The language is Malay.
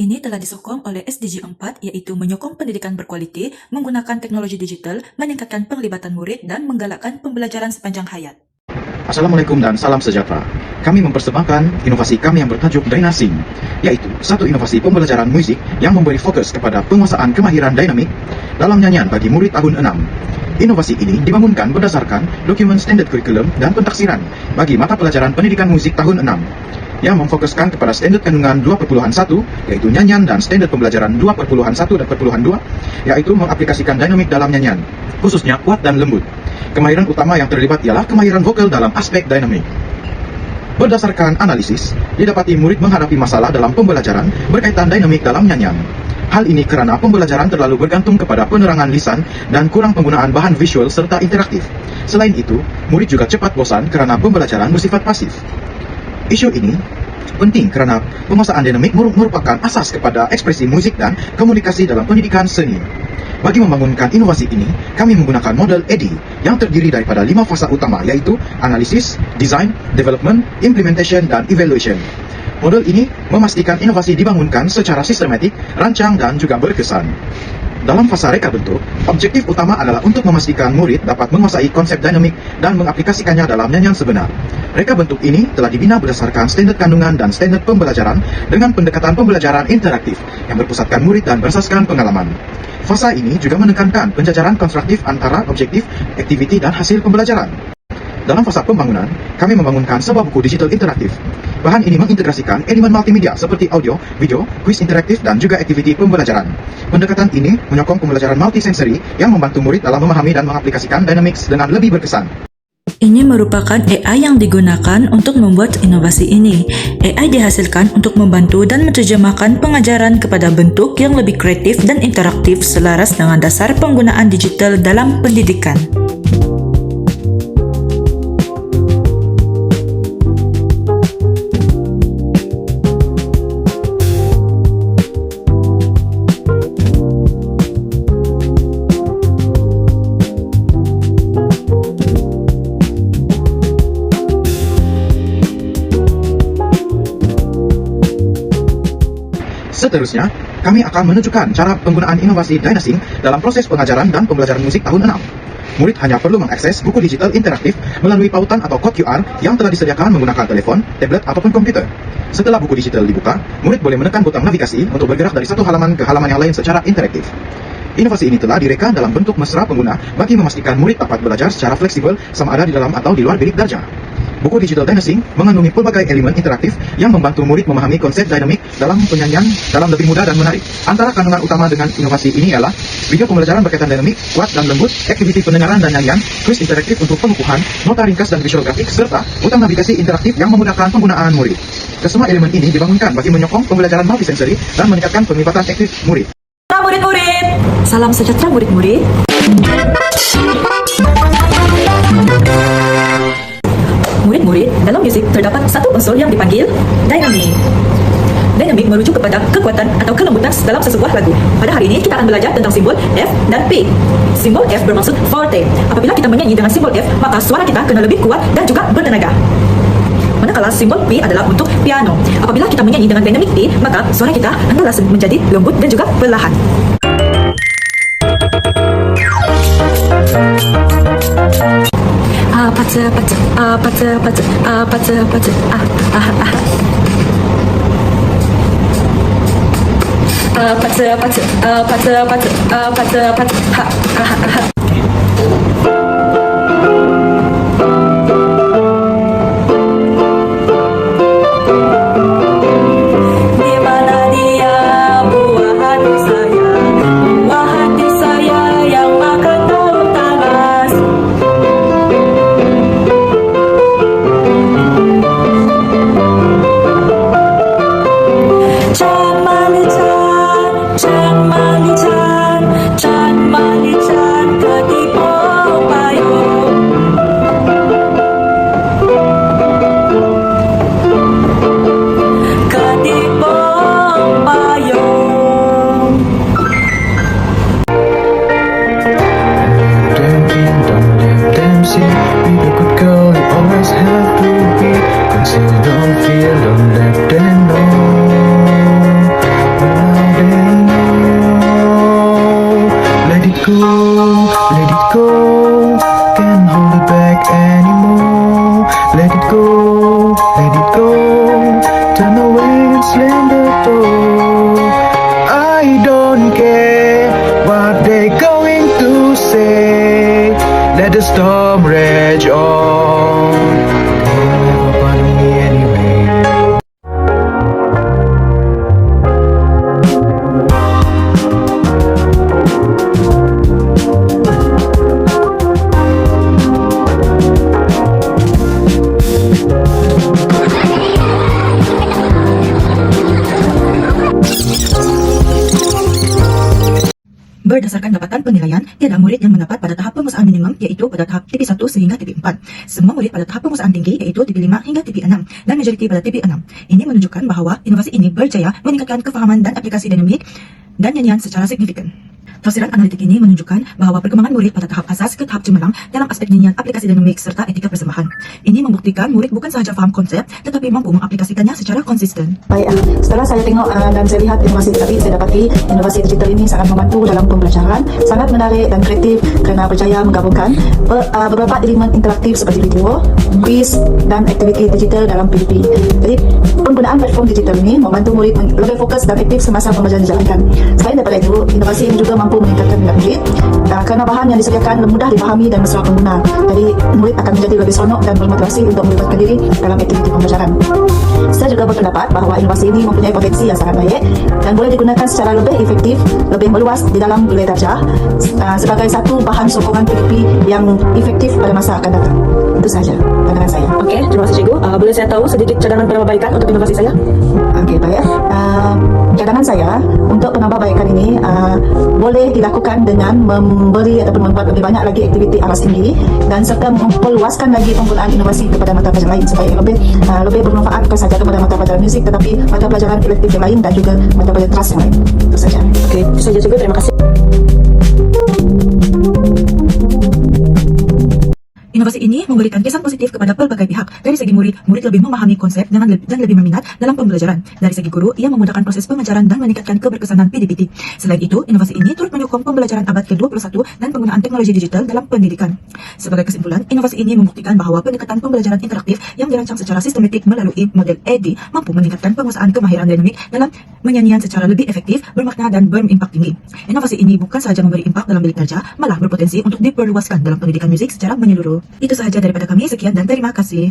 ini telah disokong oleh SDG 4, yaitu menyokong pendidikan berkualiti, menggunakan teknologi digital, meningkatkan penglibatan murid, dan menggalakkan pembelajaran sepanjang hayat. Assalamualaikum dan salam sejahtera. Kami mempersembahkan inovasi kami yang bertajuk Dynasync, yaitu satu inovasi pembelajaran musik yang memberi fokus kepada penguasaan kemahiran dinamik dalam nyanyian bagi murid tahun 6. Inovasi ini dibangunkan berdasarkan dokumen standar kurikulum dan pentaksiran bagi mata pelajaran pendidikan musik tahun 6 yang memfokuskan kepada standar kandungan 2.1, yaitu nyanyian, dan standar pembelajaran 2.1 dan 2.2, yaitu mengaplikasikan dinamik dalam nyanyian, khususnya kuat dan lembut. Kemahiran utama yang terlibat ialah kemahiran vokal dalam aspek dinamik. Berdasarkan analisis, didapati murid menghadapi masalah dalam pembelajaran berkaitan dinamik dalam nyanyian. Hal ini karena pembelajaran terlalu bergantung kepada penerangan lisan dan kurang penggunaan bahan visual serta interaktif. Selain itu, murid juga cepat bosan karena pembelajaran bersifat pasif. Isu ini penting karena penguasaan dinamik merupakan asas kepada ekspresi musik dan komunikasi dalam pendidikan seni. Bagi membangunkan inovasi ini, kami menggunakan model EDI yang terdiri daripada 5 fasa utama, yaitu analisis, design, development, implementation, dan evaluation. Model ini memastikan inovasi dibangunkan secara sistematik, rancang, dan juga berkesan. Dalam fasa reka bentuk, objektif utama adalah untuk memastikan murid dapat menguasai konsep dinamik dan mengaplikasikannya dalam nyanyian sebenar. Reka bentuk ini telah dibina berdasarkan standar kandungan dan standar pembelajaran dengan pendekatan pembelajaran interaktif yang berpusatkan murid dan berasaskan pengalaman. Fasa ini juga menekankan penjajaran konstruktif antara objektif, aktiviti, dan hasil pembelajaran. Dalam fasa pembangunan, kami membangunkan sebuah buku digital interaktif. Bahan ini mengintegrasikan elemen multimedia seperti audio, video, kuis interaktif, dan juga aktiviti pembelajaran. Pendekatan ini menyokong pembelajaran multisensori yang membantu murid dalam memahami dan mengaplikasikan dynamics dengan lebih berkesan. Ini merupakan AI yang digunakan untuk membuat inovasi ini. AI dihasilkan untuk membantu dan menerjemahkan pengajaran kepada bentuk yang lebih kreatif dan interaktif selaras dengan dasar penggunaan digital dalam pendidikan. Seterusnya, kami akan menunjukkan cara penggunaan inovasi Dynasync dalam proses pengajaran dan pembelajaran musik tahun 6. Murid hanya perlu mengakses buku digital interaktif melalui pautan atau kode QR yang telah disediakan menggunakan telepon, tablet, ataupun komputer. Setelah buku digital dibuka, murid boleh menekan butang navigasi untuk bergerak dari satu halaman ke halaman yang lain secara interaktif. Inovasi ini telah direka dalam bentuk mesra pengguna bagi memastikan murid dapat belajar secara fleksibel sama ada di dalam atau di luar bilik darjah. Buku digital Dynasync mengandungi pelbagai elemen interaktif yang membantu murid memahami konsep dinamik dalam penyanyian dalam lebih mudah dan menarik. Antara kandungan utama dengan inovasi ini ialah video pembelajaran berkaitan dinamik, kuat dan lembut, aktiviti pendengaran dan nyanyian, kuis interaktif untuk pengukuhan, nota ringkas dan visual grafik, serta butang navigasi interaktif yang memudahkan penggunaan murid. Kesemua elemen ini dibangunkan bagi menyokong pembelajaran multisensori dan meningkatkan penglibatan aktif murid. Murid-murid, salam sejahtera murid-murid. Murid-murid, dalam musik terdapat satu unsur yang dipanggil dynamic. Dynamic merujuk kepada kekuatan atau kelembutan dalam sesebuah lagu. Pada hari ini kita akan belajar tentang simbol F dan P. Simbol F bermaksud forte. Apabila kita menyanyi dengan simbol F, maka suara kita kena lebih kuat dan juga bertenaga. Manakala simbol P adalah untuk piano. Apabila kita menyanyi dengan dynamic P, maka suara kita hendaklah menjadi lembut dan juga perlahan. Can Let it go, let it go. Turn away and slam the door. I don't care what they're going to say. Let the storm rage on. They will never bother me anyway. Berdasarkan dapatan penilaian, tiada murid yang mendapat pada tahap penguasaan minimum, yaitu pada tahap TP1 sehingga TP4. Semua murid pada tahap penguasaan tinggi, yaitu TP5 hingga TP6, dan majoriti pada TP6. Ini menunjukkan bahawa inovasi ini berjaya meningkatkan kefahaman dan aplikasi dinamik dan nyanyian secara signifikan. Tafsiran analitik ini menunjukkan bahawa perkembangan murid pada tahap asas ke tahap cemerlang dalam aspek nyanyian, aplikasi dinamik, serta etika persembahan. Ini membuktikan murid bukan sahaja faham konsep, tetapi mampu mengaplikasikannya secara konsisten. Baik, setelah saya tengok dan saya lihat inovasi tadi, saya dapati inovasi digital ini sangat membantu dalam pembelajaran, sangat menarik dan kreatif kerana berjaya menggabungkan beberapa elemen interaktif seperti video, quiz dan aktiviti digital dalam PDP. Jadi, penggunaan platform digital ini membantu murid lebih fokus dan aktif semasa pembelajaran dijalankan. Selain daripada itu, inovasi ini juga mampu meningkatkan minat murid kerana bahan yang disediakan mudah dipahami dan mesra pengguna. Jadi, murid akan menjadi lebih seronok dan bermotivasi untuk melibatkan diri dalam aktiviti pembelajaran. Saya juga berpendapat bahawa inovasi ini mempunyai potensi yang sangat baik dan boleh digunakan secara lebih efektif, lebih meluas di dalam wilayah darjah sebagai satu bahan sokongan PDP yang efektif pada masa akan datang. Itu sahaja pandangan saya. Okey, terima kasih cikgu. Boleh saya tahu sedikit cadangan penambahbaikan untuk inovasi saya? Okey, baik. Cadangan saya untuk penambahbaikan ini boleh dilakukan dengan memberi ataupun membuat lebih banyak lagi aktiviti aras tinggi dan serta memperluaskan lagi penggunaan inovasi kepada mata pelajaran lain supaya lebih bermanfaat bukan sahaja kepada mata pelajaran muzik tetapi mata pelajaran elektif yang lain dan juga mata pelajaran teras yang lain. Itu saja. Okey, itu saja cikgu. Terima kasih. Inovasi ini memberikan kesan positif kepada pelbagai pihak. Dari segi murid lebih memahami konsep dan lebih berminat dalam pembelajaran. Dari segi guru, ia memudahkan proses pengajaran dan meningkatkan keberkesanan PDPT. Selain itu, inovasi ini turut menyokong pembelajaran abad ke-21 dan penggunaan teknologi digital dalam pendidikan. Sebagai kesimpulan, inovasi ini membuktikan bahawa pendekatan pembelajaran interaktif yang dirancang secara sistematik melalui model ED mampu meningkatkan penguasaan kemahiran dinamik dalam menyanyian secara lebih efektif, bermakna dan berimpak tinggi. Inovasi ini bukan sahaja memberi impak dalam bilik darjah, malah berpotensi untuk diperluaskan dalam pendidikan muzik secara menyeluruh. Itu sahaja daripada kami. Sekian dan terima kasih.